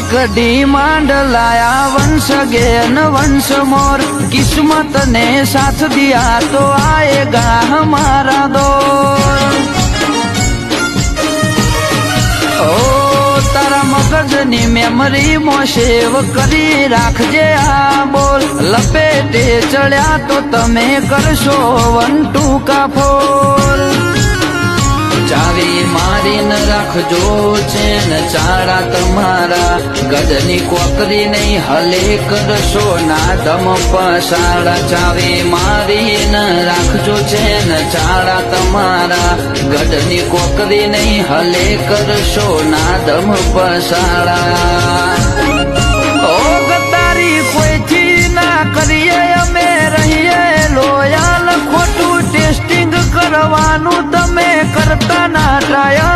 કઢી માંડલાયા વંશ ગેન વંશ મોર કિસ્મત ને સાથ દિયા તો આએગા હમારા દોર ઓ તારા મગજની મેમરી માં સેવ કરી રાખજે આ બોલ લપેટે ચડ્યા તો તમે કરશો વન કાફોલ ચાવી મારીને રાખજો છે ને ચારા તમારા ગઢની કોકરી નહીં હલે કરશો ના દમ પસાડા ચાવી મારીને રાખજો છે ને ચારા તમારા ગઢની કોકરી નહીં હલે કરશો ના દમ પસાડા ઓ ગતારી કોઈથી ના કરીએ અમે રહીએ લોયાલ ખોટું ટેસ્ટિંગ કરવાનું તમે કરતા ના ટ્રાય